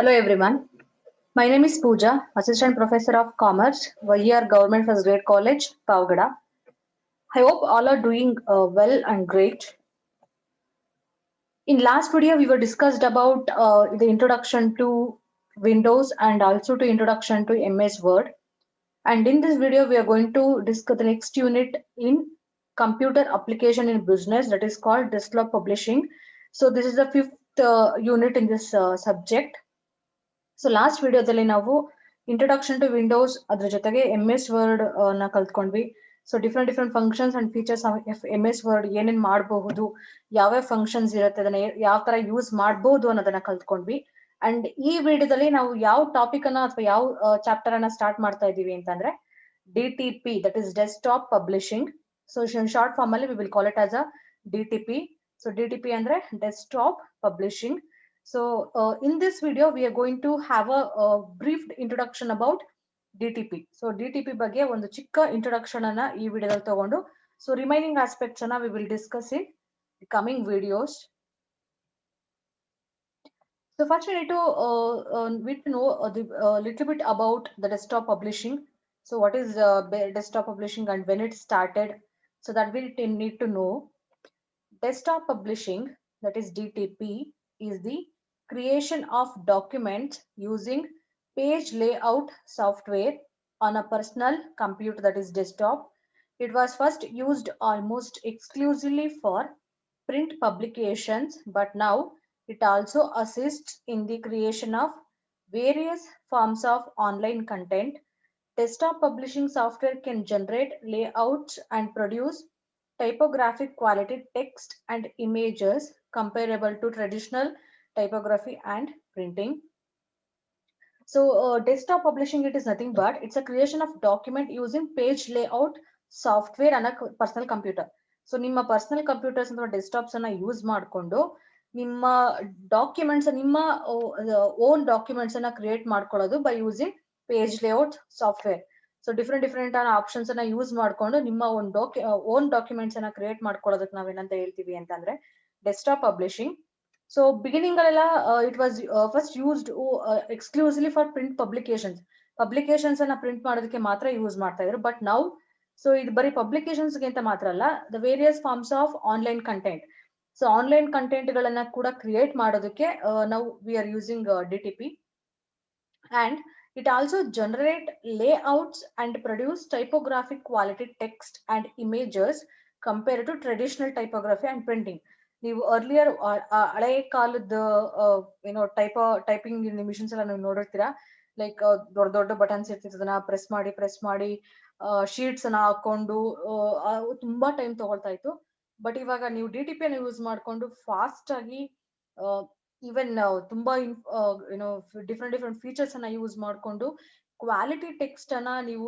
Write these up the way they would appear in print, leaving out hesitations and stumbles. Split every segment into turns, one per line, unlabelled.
Hello everyone. My name is Pooja, Assistant Professor of Commerce, here Government First Grade College, Pavgada. I hope all are doing well and great. In last video, we were discussed about the introduction to Windows and also to introduction to MS Word. And in this video, we are going to discuss the next unit in computer application in business that is called desktop publishing. So this is the fifth unit in this subject. So last ವಿಡಿಯೋದಲ್ಲಿ ನಾವು introduction to Windows ಅದ್ರ ಜೊತೆಗೆ M S Word ನ ಕಲ್ತ್ಕೊಂಡ್ವಿ. So different functions and features M S Word ಏನೇನ್ ಮಾಡಬಹುದು, ಯಾವ್ಯಾವ functions ಇರುತ್ತೆ, ಅದನ್ನ ಯಾವ ತರ ಯೂಸ್ ಮಾಡಬಹುದು ಅನ್ನೋದನ್ನ ಕಲ್ತ್ಕೊಂಡ್ವಿ. ಅಂಡ್ ಈ ವಿಡಿಯೋದಲ್ಲಿ ನಾವು ಯಾವ ಟಾಪಿಕ್ ಅನ್ನ ಅಥವಾ ಯಾವ ಚಾಪ್ಟರ್ ಅನ್ನ ಸ್ಟಾರ್ಟ್ ಮಾಡ್ತಾ ಇದೀವಿ ಅಂತಂದ್ರೆ D T P, that is desktop publishing. So short form ಅಲ್ಲಿ we will call it as a D T P. So D T P ಅಂದ್ರೆ desktop publishing. So in this video, we are going to have a brief introduction about DTP. So DTP ಬಗ್ಗೆ ಒಂದು ಚಿಕ್ಕ introduction ಅನ್ನ ಈ ವಿಡಿಯೋದಲ್ಲಿ ತಗೊಂಡು, so remaining aspects ಅನ್ನ we will discuss in the coming videos. So first we need to know a little bit about the desktop publishing. So what is desktop publishing and when it started? So that we need to know. Desktop publishing, that is DTP, is the creation of documents using page layout software on a personal computer, that is desktop. It was first used almost exclusively for print publications, but now it also assists in the creation of various forms of online content. Desktop publishing software can generate layouts and produce typographic quality text and images comparable to traditional typography and printing. So desktop publishing, it is nothing but it's a creation of document using page layout software on a personal computer. So ನಿಮ್ಮ personal computers ಅಥವಾ desktops ಅನ್ನ use ಮಾಡಿಕೊಂಡು ನಿಮ್ಮ documents, ನಿಮ್ಮ own documents ಅನ್ನ create ಮಾಡ್ಕೊಳ್ಳೋದು by using page layout software. So different options ಅನ್ನ use ಮಾಡ್ಕೊಂಡು ನಿಮ್ಮ ಓನ್ ಡಾಕ್ಯುಮೆಂಟ್ಸ್ ಅನ್ನ ಕ್ರಿಯೇಟ್ ಮಾಡ್ಕೊಳ್ಳೋದಕ್ಕೆ ನಾವೇನಂತ ಹೇಳ್ತೀವಿ ಅಂತಂದ್ರೆ ಡೆಸ್ಕ್ಟಾಪ್ ಪಬ್ಲಿಷಿಂಗ್. ಸೊ ಬಿಗಿನಿಂಗ್ ಅಲ್ಲೆಲ್ಲ it was first used exclusively for print publications ಅನ್ನ ಪ್ರಿಂಟ್ ಮಾಡೋದಕ್ಕೆ ಮಾತ್ರ ಯೂಸ್ ಮಾಡ್ತಾ ಇದ್ರು. ಬಟ್ ನೌ ಸೊ ಇದು ಬರೀ ಪಬ್ಲಿಕೇಶನ್ಸ್ ಅಂತ ಮಾತ್ರ ಅಲ್ಲ, the various forms of online content. So online content ಗಳನ್ನ ಕೂಡ ಕ್ರಿಯೇಟ್ ಮಾಡೋದಕ್ಕೆ ನಾವು we are using D T P. And it also generate layouts and produce typographic quality text and images compared to traditional typography and printing. ನೀವು earlier ಹಳೆ ಕಾಲದ typing missions ಎಲ್ಲ ನೀವು ನೋಡಿರ್ತೀರಾ. ಲೈಕ್ ದೊಡ್ಡ ದೊಡ್ಡ ಬಟನ್ಸ್ ಇರ್ತಿತ್ತು, ಅದನ್ನ ಪ್ರೆಸ್ ಮಾಡಿ ಶೀಟ್ಸ್ ಅನ್ನ ಹಾಕೊಂಡು ತುಂಬಾ ಟೈಮ್ ತಗೊಳ್ತಾ ಇತ್ತು. ಬಟ್ ಇವಾಗ ನೀವು ಡಿ ಟಿ ಪಿ ಅನ್ನು ಯೂಸ್ ಮಾಡ್ಕೊಂಡು ಫಾಸ್ಟ್ ಆಗಿ ಈವನ್ ತುಂಬಾ ಡಿಫ್ರೆಂಟ್ ಫೀಚರ್ಸ್ ಅನ್ನ ಯೂಸ್ ಮಾಡ್ಕೊಂಡು ಕ್ವಾಲಿಟಿ ಟೆಕ್ಸ್ಟ್ ಅನ್ನ ನೀವು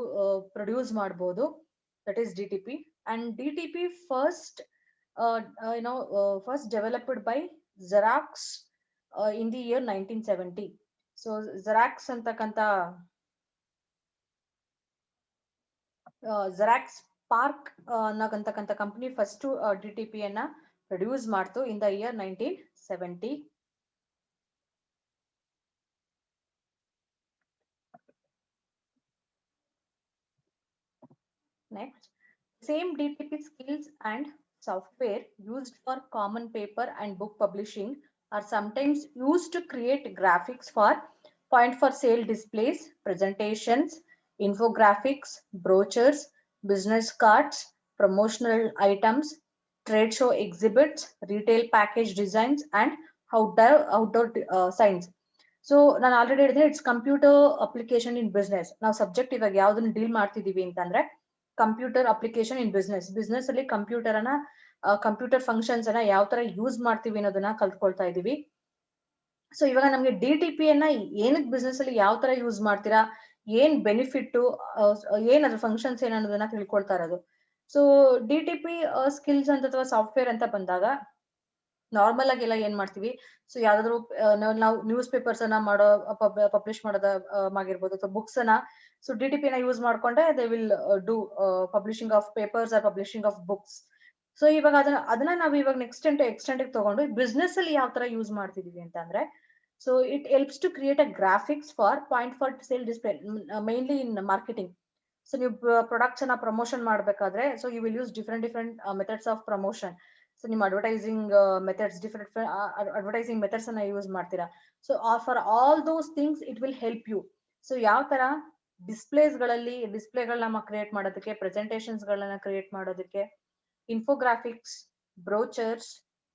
ಪ್ರೊಡ್ಯೂಸ್ ಮಾಡಬಹುದು. That is D T P. And D T P first developed by Xerox in the year 1970. So Xerox ಅಂತಕ್ಕಂತ ಜೆರಾಕ್ಸ್ ಪಾರ್ಕ್ ಅನ್ನತಕ್ಕಂತ company first D T P ಅನ್ನ produce ಮಾಡ್ತು in the year 1970. Next, same DTP skills and software used for common paper and book publishing are sometimes used to create graphics for point for sale displays, presentations, infographics, brochures, business cards, promotional items, trade show exhibits, retail package designs, and outdoor signs. So ನಾನು already ಹೇಳಿದ್ರೆ it's computer application in business. ನಾವು subject ಇವಾಗ ಯಾವ್ದನ್ನ deal ಮಾಡ್ತಿದೀವಿ ಅಂತಂದ್ರೆ computer application in business ಅಲ್ಲಿ computer functions ಅನ್ನ ಯಾವ ತರ ಯೂಸ್ ಮಾಡ್ತೀವಿ ಅನ್ನೋದನ್ನ ಕಲ್ತ್ಕೊಳ್ತಾ ಇದೀವಿ. ಸೊ ಇವಾಗ ನಮ್ಗೆ ಡಿ ಟಿ ಪಿ ಅನ್ನ ಏನಕ್ಕೆ ಬಿಸ್ನೆಸ್ ಅಲ್ಲಿ ಯಾವ ತರ ಯೂಸ್ ಮಾಡ್ತೀರಾ, ಏನ್ ಬೆನಿಫಿಟ್, ಏನ್ ಅದ್ರ ಫಂಕ್ಷನ್ಸ್ ಏನನ್ನೋದನ್ನ ತಿಳ್ಕೊಳ್ತಾ ಇರೋದು. So D T P skills ಅಂತ ಅಥವಾ ಸಾಫ್ಟ್ವೇರ್ ಅಂತ ಬಂದಾಗ ನಾರ್ಮಲ್ ಆಗಿ ಎಲ್ಲ ಏನ್ ಮಾಡ್ತೀವಿ, ಸೊ ಯಾವ್ದಾದ್ರು ನಾವು ನ್ಯೂಸ್ ಪೇಪರ್ಸ್ ಅನ್ನ ಪಬ್ಲಿಷ್ ಮಾಡೋದ ಆಗಿರ್ಬೋದು ಅಥವಾ ಬುಕ್ಸ್ ಅನ್ನ, ಸೊ ಡಿ ಟಿ ಪಿ ನ ಯೂಸ್ ಮಾಡ್ಕೊಂಡೆ they will do publishing of papers or publishing of books. So ಇವಾಗ ಅದನ್ನ ನಾವು ಇವಾಗ ನೆಕ್ಸ್ಟ್ ಎಕ್ಸ್ಟೆಂಟ್ ತಗೊಂಡು ಬಿಸ್ನೆಸ್ ಅಲ್ಲಿ ಯಾವ ತರ ಯೂಸ್ ಮಾಡ್ತಿದೀವಿ ಅಂತ ಅಂದ್ರೆ, So it helps to create a graphics for point for sale display, mainly in marketing. So ನೀವು ಪ್ರಾಡಕ್ಟ್ಸ್ ಅನ್ನ ಪ್ರಮೋಷನ್ ಮಾಡಬೇಕಾದ್ರೆ so you will use different methods of promotion. So ನಿಮ್ಮ advertising methods different advertising methods ಅನ್ನ use ಮಾಡ್ತೀರಾ. So for all those things it will help you. So ಯಾವ ತರ ಡಿಸ್ಪ್ಲೇಗಳನ್ನ create ಮಾಡೋದಕ್ಕೆ, ಪ್ರೆಸೆಂಟೇಷನ್ಸ್ ಗಳನ್ನ ಕ್ರಿಯೇಟ್ ಮಾಡೋದಕ್ಕೆ, infographics, brochures,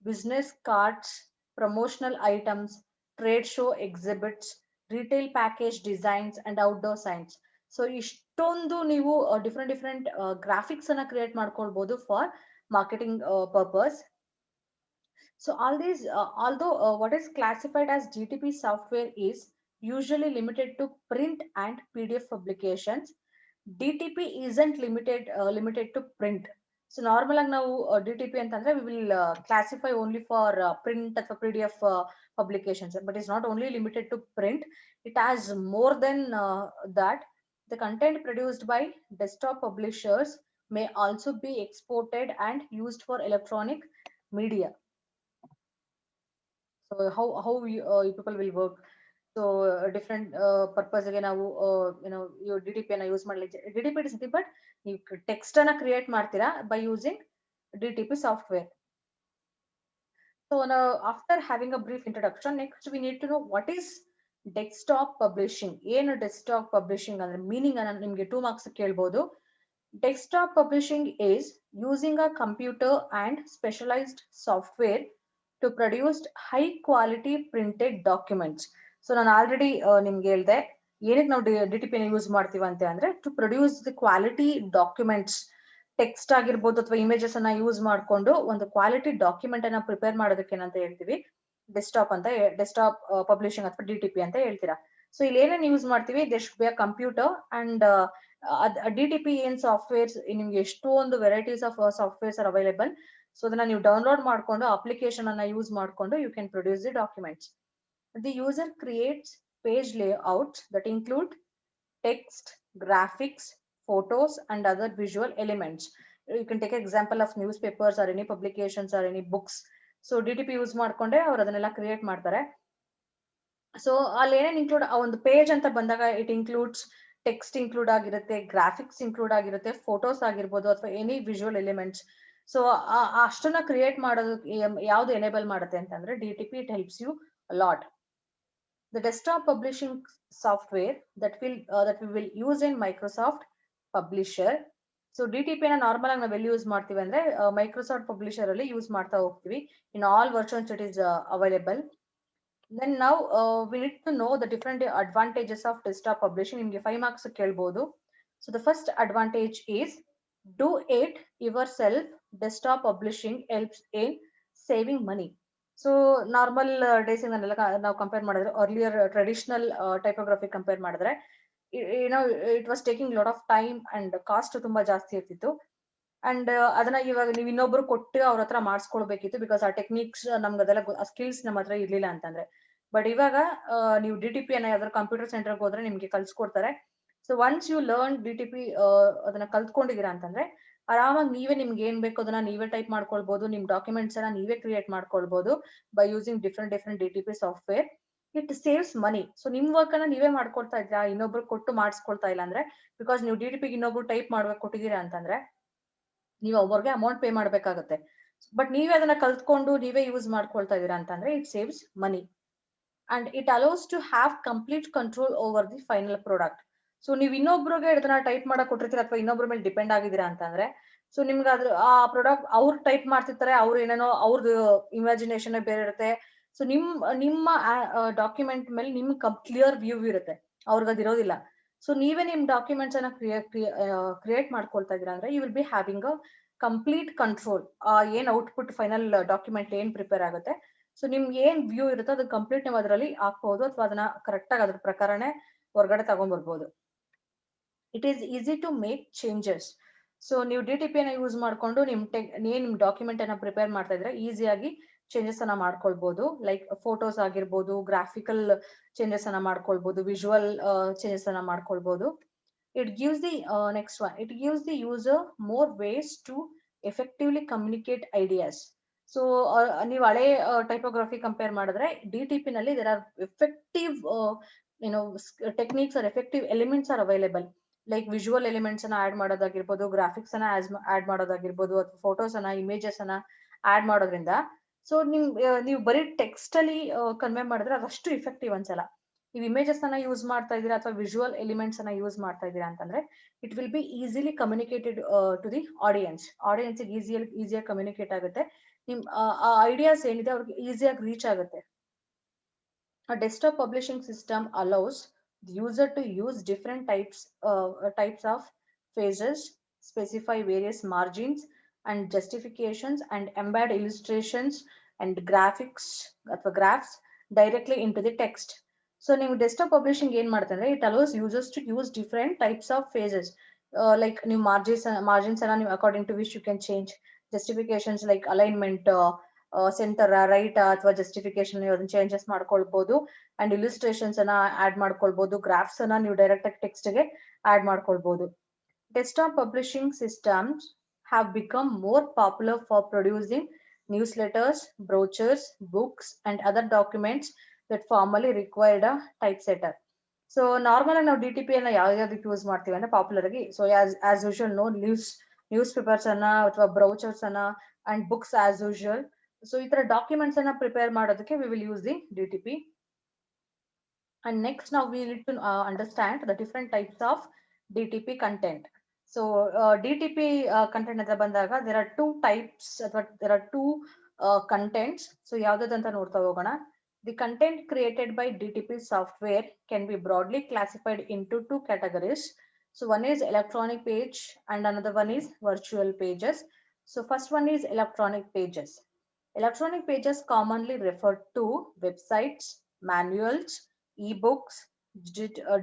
business cards, promotional items, trade show exhibits, retail package designs and outdoor signs. So ಇಷ್ಟೊಂದು ನೀವು ಡಿಫರೆಂಟ್ ಗ್ರಾಫಿಕ್ಸ್ ಅನ್ನ create ಮಾಡ್ಕೊಳ್ಬಹುದು for marketing purpose. So all these, although what is classified as GTP software is usually limited to print and PDF publications, DTP isn't limited to print. So normal ಆಗಿ ನಾವು DTP ಅಂತಂದ್ರೆ we will classify only for print ಅಥವಾ PDF publications, but it's not only limited to print. It has more than that. The content produced by desktop publishers may also be exported and used for electronic media. So how you people will work. So different purpose ಗೆ ನಾವು DTP ಅನ್ನ use ಮಾಡ್ಲಿಕ್ಕೆ, DTP is nothing but ನೀವು text ಅನ್ನ create ಮಾಡ್ತೀರಾ by using DTP software. So now after having a brief introduction, next we need to know what is desktop publishing. ಏನು desktop publishing ಅಂದ್ರೆ meaning ಅನ್ನ ನಿಮ್ಗೆ 2 marks ಕೇಳಬಹುದು. Desktop publishing is using a computer and specialized software to produce high quality printed documents. So ನಾನು already ನಿಮ್ಗೆ ಹೇಳ್ದೆ ಏನಕ್ಕೆ ನಾವು DTP ನ ಯೂಸ್ ಮಾಡ್ತೀವಿ ಅಂತ ಅಂದ್ರೆ to produce the quality documents. Text ಆಗಿರ್ಬೋದು ಅಥವಾ ಇಮೇಜಸ್ ಅನ್ನ ಯೂಸ್ ಮಾಡ್ಕೊಂಡು ಒಂದು ಕ್ವಾಲಿಟಿ ಡಾಕ್ಯುಮೆಂಟ್ ಅನ್ನ ಪ್ರಿಪೇರ್ ಮಾಡೋದಕ್ಕೆ ಏನಂತ ಹೇಳ್ತೀವಿ, ಡೆಸ್ಕ್ಟಾಪ್ ಪಬ್ಲಿಷಿಂಗ್ ಅಥವಾ DTP ಅಂತ ಹೇಳ್ತೀರಾ. ಸೊ ಇಲ್ಲಿ ಏನೇನು ಯೂಸ್ ಮಾಡ್ತೀವಿ, there should be a computer and DTP ಏನ್ ಸಾಫ್ಟ್ವೇರ್ಸ್ ನಿಮ್ಗೆ ಎಷ್ಟೊಂದು varieties of softwares are available. So ಅದನ್ನ ನೀವು ಡೌನ್ಲೋಡ್ ಮಾಡ್ಕೊಂಡು ಅಪ್ಲಿಕೇಶನ್ ಅನ್ನ ಯೂಸ್ ಮಾಡ್ಕೊಂಡು you can produce the documents. The user creates page layouts that include text, graphics, photos, and other visual elements. You can take an example of newspapers or any publications or any books. So DTP use ಮಾಡ್ಕೊಂಡೆ ಅವ್ರು ಅದನ್ನೆಲ್ಲ create ಮಾಡ್ತಾರೆ. So ಅಲ್ಲಿ ಏನೇನು include ಒಂದು page ಅಂತ ಬಂದಾಗ it includes text include ಆಗಿರುತ್ತೆ, ಗ್ರಾಫಿಕ್ಸ್ ಇನ್ಕ್ಲೂಡ್ ಆಗಿರುತ್ತೆ, ಫೋಟೋಸ್ ಆಗಿರ್ಬೋದು ಅಥವಾ ಎನಿ ವಿಜುವಲ್ ಎಲಿಮೆಂಟ್ಸ್. ಸೊ ಅಷ್ಟನ್ನ ಕ್ರಿಯೇಟ್ ಮಾಡೋದು ಯಾವ್ದು ಎನೇಬಲ್ ಮಾಡುತ್ತೆ ಅಂತಂದ್ರೆ DTP. It helps you lot. The desktop publishing software that we will use in Microsoft Publisher. So DTP ನ ನಾರ್ಮಲ್ ಆಗಿ ನಾವು ಎಲ್ಲಿ ಯೂಸ್ ಮಾಡ್ತೀವಿ ಅಂದ್ರೆ ಮೈಕ್ರೋಸಾಫ್ಟ್ ಪಬ್ಲಿಷರ್ ಅಲ್ಲಿ ಯೂಸ್ ಮಾಡ್ತಾ ಹೋಗ್ತೀವಿ. In all versions it is available. Then now we need to know the different advantages of desktop publishing. ನಿಮ್ಗೆ 5 ಮಾರ್ಕ್ಸ್ ಕೇಳಬಹುದು. So the first advantage is do it yourself. Desktop publishing helps in saving money. So normal days ನಾವು compare ಮಾಡಿದ್ರೆ earlier traditional ಟೈಪೋಗ್ರಫಿ compare ಮಾಡಿದ್ರೆ it was taking lot of time and cost ತುಂಬಾ ಜಾಸ್ತಿ ಇರ್ತಿತ್ತು. And ಅದನ್ನ ಇವಾಗ ನೀವು ಇನ್ನೊಬ್ರು ಕೊಟ್ಟು ಅವ್ರ ಹತ್ರ ಮಾಡಿಸ್ಕೊಳ್ಬೇಕಿತ್ತು, ಬಿಕಾಸ್ ಆ ಟೆಕ್ನಿಕ್ಸ್ ನಮ್ಗೆ ಅದೆಲ್ಲ ಸ್ಕಿಲ್ಸ್ ನಮ್ಮ ಹತ್ರ ಇರ್ಲಿಲ್ಲ ಅಂತಂದ್ರೆ. ಬಟ್ ಇವಾಗ ನೀವು DTP ಅನ್ನ ಯಾವ್ದಾದ್ರು ಕಂಪ್ಯೂಟರ್ ಸೆಂಟರ್ಗೆ ಹೋದ್ರೆ ನಿಮ್ಗೆ ಕಲ್ಸ್ಕೊಡ್ತಾರೆ. So once you learn DTP ಅದನ್ನ ಕಲ್ತ್ಕೊಂಡಿದೀರಾ ಅಂತಂದ್ರೆ ಆರಾಮಾಗಿ ನೀವೇ ನಿಮ್ಗೆ ಏನ್ ಬೇಕು ಅದನ್ನ ನೀವೇ ಟೈಪ್ ಮಾಡ್ಕೊಳ್ಬಹುದು. ನಿಮ್ ಡಾಕ್ಯುಮೆಂಟ್ಸ್ ಅನ್ನ ನೀವೇ ಕ್ರಿಯೇಟ್ ಮಾಡ್ಕೊಳ್ಬಹುದು by using different DTP software. It saves money. So ನಿಮ್ ವರ್ಕ್ ಅನ್ನ ನೀವೇ ಮಾಡ್ಕೊಳ್ತಾ ಇದ್ರಾ, ಇನ್ನೊಬ್ರು ಕೊಟ್ಟು ಮಾಡಿಸ್ಕೊಳ್ತಾ ಇಲ್ಲ ಅಂದ್ರೆ, ಬಿಕಾಸ್ ನೀವು DTP ಇನ್ನೊಬ್ರು ಟೈಪ್ ಮಾಡ್ಬೇಕು ಕೊಟ್ಟಿದ್ದೀರಾ ಅಂತಂದ್ರೆ ನೀವು ಒಬ್ಬರಿಗೆ ಅಮೌಂಟ್ ಪೇ ಮಾಡ್ಬೇಕಾಗತ್ತೆ. ಬಟ್ ನೀವೇ ಅದನ್ನ ಕಲ್ತ್ಕೊಂಡು ನೀವೇ ಯೂಸ್ ಮಾಡ್ಕೊಳ್ತಾ ಇದೀರಾ ಅಂತಂದ್ರೆ it saves money. And it allows to have complete control over the final product. So ನೀವು ಇನ್ನೊಬ್ರಿಗೆ ಇದನ್ನ ಟೈಪ್ ಮಾಡಕ್ ಕೊಟ್ಟಿರ್ತೀರ ಅಥವಾ ಇನ್ನೊಬ್ರ ಮೇಲೆ ಡಿಪೆಂಡ್ ಆಗಿದ್ದೀರಾ ಅಂತಂದ್ರೆ, ಸೊ ನಿಮ್ಗೆ ಅದ್ರ ಆ ಪ್ರಾಡಕ್ಟ್ ಅವ್ರು ಟೈಪ್ ಮಾಡ್ತಿರ್ತಾರೆ, ಅವ್ರು ಏನೇನೋ ಅವ್ರದ್ದು ಇಮ್ಯಾಜಿನೇಷನ್ ಬೇರೆ ಇರುತ್ತೆ. ಸೊ ನಿಮ್ಮ ಡಾಕ್ಯುಮೆಂಟ್ ಮೇಲೆ ನಿಮ್ ಕ್ಲಿಯರ್ ವ್ಯೂ ಇರುತ್ತೆ, ಅವ್ರಿಗೆ ಅದಿರೋದಿಲ್ಲ. ಸೊ ನೀವೇ ನಿಮ್ ಡಾಕ್ಯುಮೆಂಟ್ಸ್ ಅನ್ನ ಕ್ರಿಯೇಟ್ ಮಾಡ್ಕೊಳ್ತಾ ಇದೀರಾ ಅಂದ್ರೆ you will be having a complete control. ಏನ್ ಔಟ್ಪುಟ್ ಫೈನಲ್ ಡಾಕ್ಯುಮೆಂಟ್ ಏನ್ ಪ್ರಿಪೇರ್ ಆಗುತ್ತೆ, ಸೊ ನಿಮ್ಗೆ ಏನ್ ವ್ಯೂ ಇರುತ್ತೋ ಅದು ಕಂಪ್ಲೀಟ್ ನೀವು ಅದರಲ್ಲಿ ಹಾಕ್ಬಹುದು ಅಥವಾ ಅದನ್ನ ಕರೆಕ್ಟ್ ಆಗಿ ಅದ್ರ ಪ್ರಕಾರನೇ ಹೊರಗಡೆ ತಗೊಂಡ್ಬರ್ಬೋದು. It is easy to make changes. So ನೀವು DTP ಅನ್ನ ಯೂಸ್ ಮಾಡ್ಕೊಂಡು ನಿಮ್ ಡಾಕ್ಯುಮೆಂಟ್ ಅನ್ನ ಪ್ರಿಪೇರ್ ಮಾಡ್ತಾ ಇದ್ರೆ ಈಸಿಯಾಗಿ ಚೇಂಜಸ್ ಅನ್ನ ಮಾಡ್ಕೊಳ್ಬಹುದು. ಲೈಕ್ ಫೋಟೋಸ್ ಆಗಿರ್ಬೋದು, ಗ್ರಾಫಿಕಲ್ ಚೇಂಜಸ್ ಅನ್ನ ಮಾಡ್ಕೊಳ್ಬಹುದು, ವಿಜುವಲ್ ಚೇಂಜಸ್ ಅನ್ನ ಮಾಡ್ಕೊಳ್ಬಹುದು. It gives the next one. It gives the user more ways to effectively communicate ideas. So ನೀವು ಹಳೆ ಟೈಪೋಗ್ರಫಿ ಕಂಪೇರ್ ಮಾಡಿದ್ರೆ DTP ನಲ್ಲಿ there are effective techniques or effective elements are available. Like visual elements ಅನ್ನ add ಮಾಡೋದಾಗಿರ್ಬೋದು, graphics ಅನ್ನ add ಮಾಡೋದಾಗಿರ್ಬೋದು, ಅಥವಾ photos ಅನ್ನ, ಇಮೇಜಸ್ ಅನ್ನ ಆಡ್ ಮಾಡೋದ್ರಿಂದ ಸೊ ನೀವು ಬರೀ ಟೆಕ್ಸ್ಟ್ ಅಲ್ಲಿ ಕನ್ವೆ ಮಾಡಿದ್ರೆ ಅದಷ್ಟು ಇಫೆಕ್ಟಿವ್ ಅನ್ಸಲ್ಲ. ನೀವು ಇಮೇಜಸ್ ಅನ್ನ ಯೂಸ್ ಮಾಡ್ತಾ ಇದ್ದೀರಾ ಅಥವಾ ವಿಜುವಲ್ ಎಲಿಮೆಂಟ್ಸ್ ಅನ್ನ ಯೂಸ್ ಮಾಡ್ತಾ ಇದ್ದೀರಾ ಅಂತಂದ್ರೆ it will be easily communicated to the audience ಈಸಿಯಾಗಿ ಕಮ್ಯುನಿಕೇಟ್ ಆಗುತ್ತೆ. ನಿಮ್ ಆ ಐಡಿಯಾಸ್ ಏನಿದೆ ಅವ್ರಿಗೆ ಈಸಿಯಾಗಿ ರೀಚ್ ಆಗುತ್ತೆ. A desktop publishing system allows the user to use different types of phases, specify various margins and justifications, and embed illustrations and graphics ಅಥವಾ graphs directly into the text. So ನೀವು desktop publishing ಏನ್ ಮಾಡ್ತಂದ್ರೆ it allows users to use different types of phases, like ನೀವು margins ಅನ್ನ ನೀವು according to which you can change, justifications like alignment, centre right ಅಥವಾ justification ಅದನ್ನ changes ಮಾಡ್ಕೊಳ್ಬಹುದು, and ಇಲಿಸ್ಟ್ರೇಷನ್ಸ್ ಅನ್ನ add ಮಾಡ್ಕೊಳ್ಬಹುದು, ಗ್ರಾಫ್ಸ್ ಅನ್ನ ನೀವು ಡೈರೆಕ್ಟ್ ಆಗಿ ಟೆಕ್ಸ್ಟ್ ಗೆ ಆಡ್ ಮಾಡ್ಕೊಳ್ಬಹುದು. Desktop publishing systems have become more popular for producing news letters, brochures, books and other documents that formally required a type centre. So normal ಆಗಿ ನಾವು DTP ಅನ್ನ ಯಾವ್ದಕ್ಕೆ ಯೂಸ್ ಮಾಡ್ತೀವಿ ಅಂದ್ರೆ ಪಾಪ್ಯುಲರ್ ಆಗಿ, so as usual news papers ಅನ್ನ ಅಥವಾ ಬ್ರೌಚರ್ಸ್ ಅನ್ನ and books as usual. So ಈ ತರ ಡಾಕ್ಯುಮೆಂಟ್ಸ್ ಅನ್ನ ಪ್ರಿಪೇರ್ ಮಾಡೋದಕ್ಕೆ we will use the DTP. And next now we need to understand the different types of DTP content. So DTP content ಅಂತ ಬಂದಾಗ there are two types ಅಥವಾ there are two contents. So ಯಾವ್ದಂತ ನೋಡ್ತಾ ಹೋಗೋಣ. The content created by DTP software can be broadly classified into two categories. So one is electronic page and another one is virtual pages. So first one is electronic pages. Electronic pages commonly refer to websites, manuals, ebooks,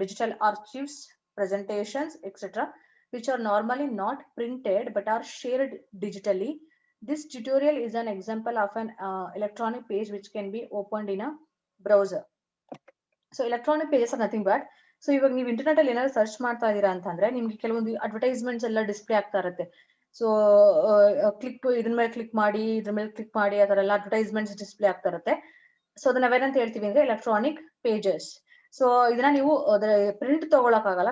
digital archives, presentations, etc., which are normally not printed but are shared digitally. This tutorial is an example of an electronic page which can be opened in a browser. So electronic pages are nothing but, so ಇವಾಗ ನೀವು internet ಅಲ್ಲಿ ಏನಾದ್ರು search ಮಾಡ್ತಾ ಇದೀರಾ ಅಂತಂದ್ರೆ ನಿಮ್ಗೆ ಕೆಲವೊಂದು advertisements ಎಲ್ಲ ಡಿಸ್ಪ್ಲೇ ಆಗ್ತಾ ಇರುತ್ತೆ. ಸೊ ಇದ್ರ ಮೇಲೆ ಕ್ಲಿಕ್ ಮಾಡಿ ಅದರ ಎಲ್ಲ ಅಡ್ವರ್ಟೈಸ್ಮೆಂಟ್ಸ್ ಡಿಸ್ಪ್ಲೇ ಆಗ್ತಾ ಇರುತ್ತೆ. ಸೊ ಅದನ್ನ ನಾವೇನಂತ ಹೇಳ್ತೀವಿ ಅಂದ್ರೆ ಎಲೆಕ್ಟ್ರಾನಿಕ್ ಪೇಜಸ್. ಸೊ ಇದನ್ನ ನೀವು ಅದರ ಪ್ರಿಂಟ್ ತಗೊಳಕ್ ಆಗಲ್ಲ,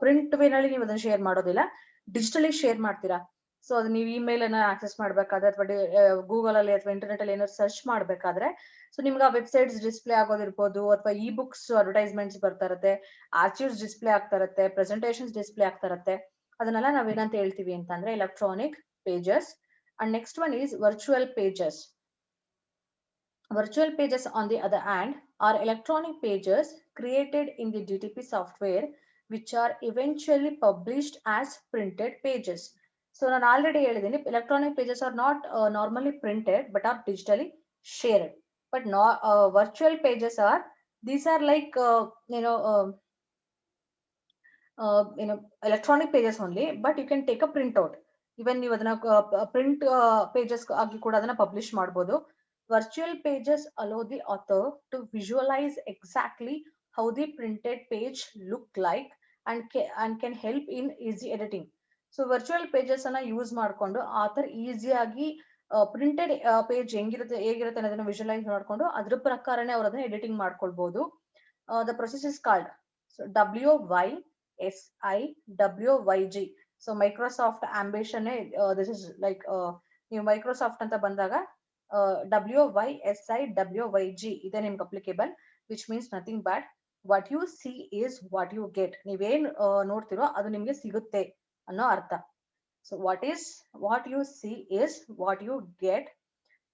ಪ್ರಿಂಟ್ ವೇನಲ್ಲಿ ನೀವು ಅದನ್ನ ಶೇರ್ ಮಾಡೋದಿಲ್ಲ, ಡಿಜಿಟಲಿ ಶೇರ್ ಮಾಡ್ತೀರಾ. ಸೊ ಅದು ನೀವು ಇಮೇಲ್ ಅನ್ನ ಆಕ್ಸೆಸ್ ಮಾಡ್ಬೇಕಾದ್ರೆ ಅಥವಾ ಗೂಗಲ್ ಅಲ್ಲಿ ಅಥವಾ ಇಂಟರ್ನೆಟ್ ಅಲ್ಲಿ ಏನಾದ್ರು ಸರ್ಚ್ ಮಾಡ್ಬೇಕಾದ್ರೆ ಸೊ ನಿಮ್ಗೆ ಆ ವೆಬ್ಸೈಟ್ಸ್ ಡಿಸ್ಪ್ಲೇ ಆಗೋದಿರ್ಬೋದು, ಅಥವಾ ಇ ಬುಕ್ಸ್ ಅಡ್ವರ್ಟೈಸ್ಮೆಂಟ್ಸ್ ಬರ್ತಾ ಇರುತ್ತೆ, ಆರ್ಚಿವ್ಸ್ ಡಿಸ್ಪ್ಲೇ ಆಗ್ತಾ ಇರುತ್ತೆ, ಪ್ರೆಸೆಂಟೇಷನ್ಸ್ ಡಿಸ್ಪ್ಲೇ ಆಗ್ತಾ ಇರುತ್ತೆ. ಅದನ್ನೆಲ್ಲ ನಾವೇನಂತ ಹೇಳ್ತೀವಿ ಅಂತಂದ್ರೆ electronic pages. And next one is virtual pages. Virtual pages, on the other hand, are electronic pages created in the DTP software, which are eventually published as printed pages. So, ನಾನು already ಹೇಳಿದ್ದೀನಿ, electronic pages are not normally printed but are digitally shared. But virtual pages are, these are like electronic pages only, but you can take a printout. Even ನೀವು ಅದನ್ನ print pages ಆಗಿ ಕೂಡ ಅದನ್ನ publish ಮಾಡಬಹುದು. Virtual pages allow the author to visualize exactly how the printed page look like and can help in easy editing. So virtual pages ಅನ್ನ use ಮಾಡ್ಕೊಂಡು author ಈಸಿಯಾಗಿ printed page ಹೇಗಿರುತ್ತೆ ಅನ್ನೋದನ್ನ ವಿಜುವಲೈಸ್ ಮಾಡ್ಕೊಂಡು ಅದ್ರ ಪ್ರಕಾರನೇ ಅವ್ರು ಅದನ್ನ ಎಡಿಟಿಂಗ್ ಮಾಡ್ಕೊಳ್ಬಹುದು. The process is called WYSIWYG. So Microsoft ambition, this is like ನೀವು Microsoft ಅಂತ ಬಂದಾಗ WYSIWYG ಇದೆ ನಿಮ್ಗೆ applicable, which means nothing but what you see is what you get. ನೀವೇನ್ ನೋಡ್ತಿರೋ ಅದು ನಿಮ್ಗೆ ಸಿಗುತ್ತೆ ಅನ್ನೋ ಅರ್ಥ. So what you see is what you get.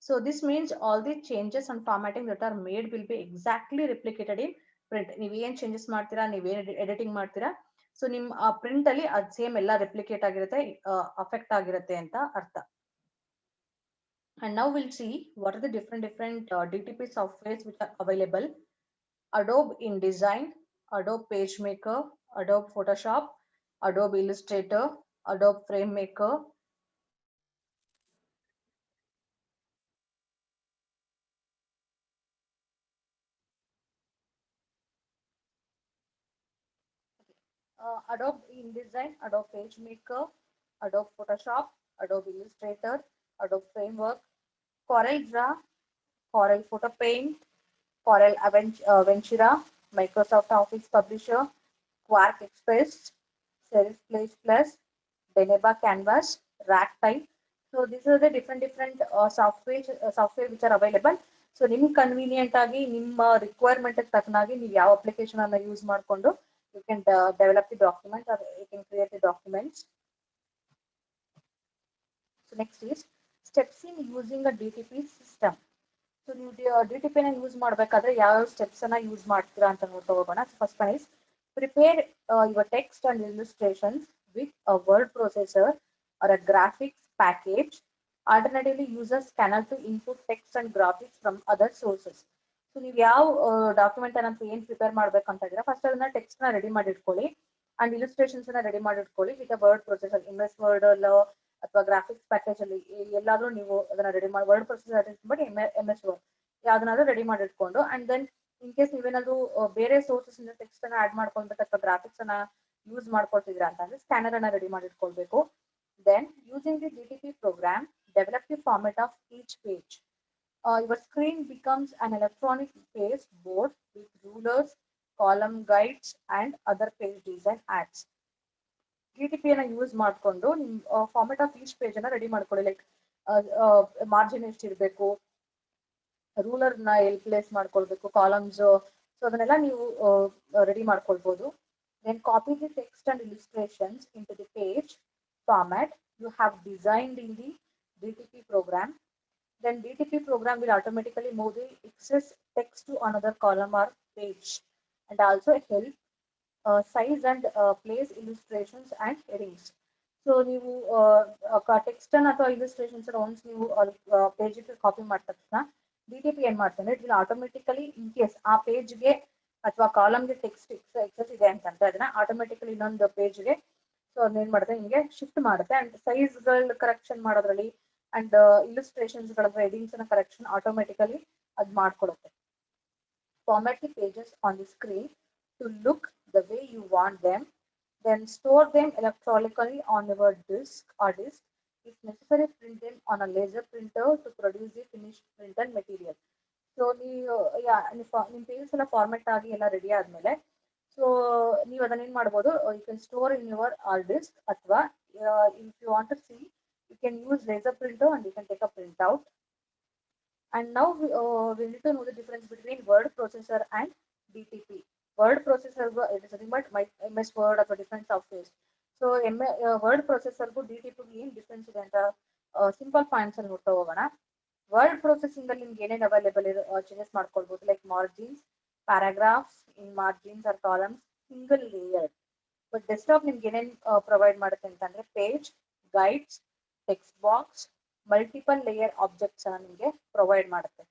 So this means all the changes and formatting that are made will be exactly replicated in print. ನೀವೇನ್ changes ಮಾಡ್ತೀರಾ, ನೀವೇನ್ editing ಮಾಡ್ತೀರಾ, ಸೊ ನಿಮ್ ಪ್ರಿಂಟ್ ಅಲ್ಲಿ ಅದ್ ಸೇಮ್ ಎಲ್ಲ ರೆಪ್ಲಿಕೇಟ್ ಆಗಿರುತ್ತೆ, affect ಆಗಿರುತ್ತೆ ಅಂತ ಅರ್ಥ. And now we'll see what are the different DTP softwares which are available. Adobe InDesign, Adobe PageMaker, Adobe Photoshop, Adobe Illustrator, Adobe FrameMaker, Adobe InDesign, Adobe PageMaker, Adobe Photoshop, Adobe Illustrator, Adobe Framework, Corel Draw, Corel Photo Paint, Corel Ventura, Microsoft Office Publisher, Quark Express, Serif Place Plus, Deneba Canvas, Ragtime. So these are the different software which are available. So ನಿಮ್ಗೆ convenient ಆಗಿ ನಿಮ್ಮ requirement ತಕ್ಕನಾಗಿ ನೀವು ಯಾವ application ಅನ್ನ use ಮಾಡಿಕೊಂಡು you can develop the document or you can create the documents. So next is steps in using a DTP system. So ನೀವು DTP ನ use ಮಾಡಬೇಕಾದ್ರೆ ಯಾವ ಸ್ಟೆಪ್ಸ್ ಅನ್ನ ಯೂಸ್ ಮಾಡ್ತೀರಾ ಅಂತ ನೋಡ್ತಾ ಹೋಗೋಣ. First one is prepare your text and illustrations with a word processor or a graphics package. Alternatively, users can also input text and graphics from other sources. So ನೀವು ಯಾವ document ಅನ್ನ ಏನ್ prepare ಮಾಡ್ಬೇಕಂತ ಇದ್ರೆ ಫಸ್ಟ್ ಅದನ್ನ text ನ ready ಮಾಡಿ ಇಟ್ಕೊಳ್ಳಿ ಅಂಡ್ ಇಲಿಸ್ಟ್ರೇಷನ್ಸ್ ನ ರೆಡಿ ಮಾಡಿ ಇಟ್ಕೊಳ್ಳಿ with word processor MS Word ಅಥವಾ ಗ್ರಾಫಿಕ್ಸ್ ಪ್ಯಾಕೇಜ್ ಅಲ್ಲಿ ಎಲ್ಲಾದ್ರೂ ನೀವು ಅದನ್ನ ರೆಡಿ ಮಾಡಿ word processor but MS Word ಯಾವ್ದನ್ನಾದ್ರೂ ರೆಡಿ ಮಾಡಿ ಇಟ್ಕೊಂಡು ಅಂಡ್ ದೆನ್ ಇನ್ ಕೇಸ್ ನೀವೇನಾದ್ರು ಬೇರೆ ಸೋರ್ಸಸ್ ಇಂದ ಟೆಕ್ಸ್ಟ್ ಅನ್ನ ಆಡ್ ಮಾಡ್ಕೊಳ್ಬೇಕು ಅಥವಾ ಗ್ರಾಫಿಕ್ಸ್ ಅನ್ನ ಯೂಸ್ ಮಾಡ್ಕೊಳ್ತಿದ್ರ ಅಂತಂದ್ರೆ ಸ್ಕ್ಯಾನರ್ ಅನ್ನ ರೆಡಿ ಮಾಡಿ ಇಟ್ಕೊಳ್ಬೇಕು. Then using the DTP program, develop the format of each page. Your screen becomes an electronic page board with rulers, column guides, and other page design ads. DTP ಅನ್ನ use ಮಾಡಿಕೊಂಡು ನಿಮ್ಮ format of each page ಅನ್ನ ready ಮಾಡ್ಕೊಳ್ಳಿ. Like margin ಎಷ್ಟಿರಬೇಕು, ruler ನ ಎಲ್ಲಿ place ಮಾಡ್ಕೊಳ್ಬೇಕು, columns, so ಅದನ್ನೆಲ್ಲ ನೀವು ರೆಡಿ ಮಾಡ್ಕೊಳ್ಬಹುದು. Then copy the text and illustrations into the page format you have designed in the DTP program. Then DTP program will automatically move the excess text to another column or page and also help size and place illustrations and headings. So ನೀವು text ಅನ್ನ ಅಥವಾ ಇಲಿಸ್ಟ್ರೇಷನ್ಸ್ once ನೀವು page copy ಮಾಡಿದ ತಕ್ಷಣ DTP ಏನ್ ಮಾಡ್ತಾನೆ it will automatically in case ಆ ಪೇಜ್ಗೆ ಅಥವಾ ಕಾಲಮ್ಗೆ ಟೆಕ್ಸ್ಟ್ ಎಕ್ಸಸ್ ಇದೆ ಅಂತಂದ್ರೆ ಅದನ್ನ ಆಟೋಮೆಟಿಕಲಿ ಇನ್ನೊಂದು ಪೇಜ್ಗೆ ಸೊ ಅದನ್ನ ಏನ್ ಮಾಡುತ್ತೆ ನಿಮಗೆ ಶಿಫ್ಟ್ ಮಾಡುತ್ತೆ ಅಂಡ್ ಸೈಜ್ ಗಳ ಕರೆಕ್ಷನ್ ಮಾಡೋದ್ರಲ್ಲಿ ಅಂಡ್ ಇಲಿಸ್ಟ್ರೇಷನ್ಸ್ ಗಳ ಹೆಡಿಂಗ್ಸ್ ನ ಕರೆಕ್ಷನ್ ಆಟೋಮೆಟಿಕಲಿ ಅದು ಮಾಡ್ಕೊಡುತ್ತೆ. Format the pages on the screen to look the way you want them. Then store them electronically on your disk. If necessary, print them on a laser printer to produce the finished printed material. So ನಿಮ್ಮ pages ಎಲ್ಲ format ಆಗಿ ಎಲ್ಲ ready ಆದ್ಮೇಲೆ so ನೀವು ಅದನ್ನ ಏನ್ ಮಾಡ್ಬೋದು, you can store in your hard disk ಅಥವಾ if you want to see you can use laser printer and you can take a print out. And now we need to know the difference between word processor and DTP. Word processor it is nothing but MS Word or different softwares. So word processor ಗೂ DTP ಗೂ ಏನ್ difference ಇದೆ ಅಂತ simple points ಅಲ್ಲಿ ನೋಡ್ತಾ ಹೋಗೋಣ. Word processing ಅಲ್ಲಿ ನಿಮ್ಗೆ ಏನೇನು ಅವೈಲೇಬಲ್ ಚೇಂಜಸ್ ಮಾಡ್ಕೊಳ್ಬಹುದು, like margins, paragraphs in margins or columns, single layer. But desktop ನಿಮ್ಗೆ ಏನೇನು ಪ್ರೊವೈಡ್ ಮಾಡುತ್ತೆ ಅಂತಂದ್ರೆ page, guides, text box, multiple layer objects ಅನ್ನ ನಿಮಗೆ ಪ್ರೊವೈಡ್ ಮಾಡುತ್ತೆ.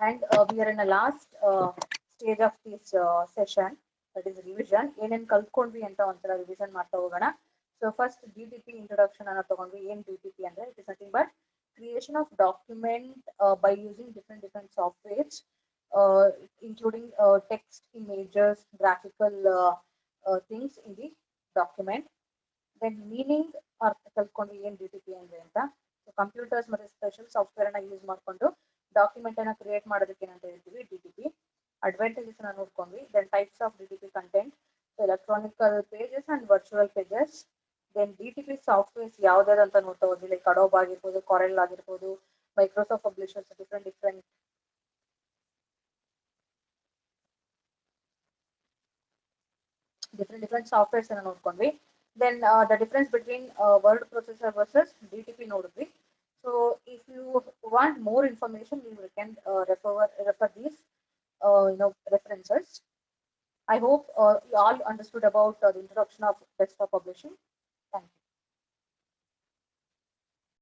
And we are in a last stage of this session, that is revision. ಏನೇನು ಕಲ್ತ್ಕೊಂಡ್ವಿ ಅಂತ ಒಂಥರ ರಿವಿಷನ್ ಮಾಡ್ತಾ ಹೋಗೋಣ. ಸೊ ಫಸ್ಟ್ DTP ಇಂಟ್ರೊಡಕ್ಷನ್ ಅನ್ನ ತಗೊಂಡ್ವಿ. ಏನ್ DTP ಅಂದ್ರೆ it is nothing but creation of document by using different softwares, including text, images, graphical things in the document. Then meaning ಕಲ್ತ್ಕೊಂಡು ಏನ್ DTP ಅಂದ್ರೆ ಅಂತ. ಸೊ ಕಂಪ್ಯೂಟರ್ಸ್ ಮತ್ತೆ ಸ್ಪೆಷಲ್ ಸಾಫ್ಟ್ವೇರ್ ಅನ್ನ ಯೂಸ್ ಮಾಡ್ಕೊಂಡು ಡಾಕ್ಯುಮೆಂಟ್ ಅನ್ನ ಕ್ರಿಯೇಟ್ ಮಾಡೋದಕ್ಕೆ ಏನಂತ ಹೇಳ್ತೀವಿ DTP. ಅಡ್ವಾಂಟೇಜಸ್ ಅನ್ನ ನೋಡ್ಕೊಂಡ್ವಿ. Then types of DTP content, electronical pages and virtual pages. Then DTP softwares ಯಾವ್ದಾದ್ರು ಅಂತ ನೋಡ್ತಾ ಹೋದ್ವಿ, ಲೈಕ್ ಅಡೋಬ್ ಆಗಿರ್ಬೋದು, ಕೊರೆಲ್ ಆಗಿರ್ಬೋದು, ಮೈಕ್ರೋಸಾಫ್ಟ್ ಪಬ್ಲಿಷರ್ಸ್, ಡಿಫ್ರೆಂಟ್ ಸಾಫ್ಟ್ವೇರ್ಸ್ ಅನ್ನ ನೋಡ್ಕೊಂಡ್ವಿ. Then the difference between word processor versus DTP ನೋಡಿದ್ವಿ. So if you want more information you can refer these references. I hope you all understood about the introduction of desktop publishing.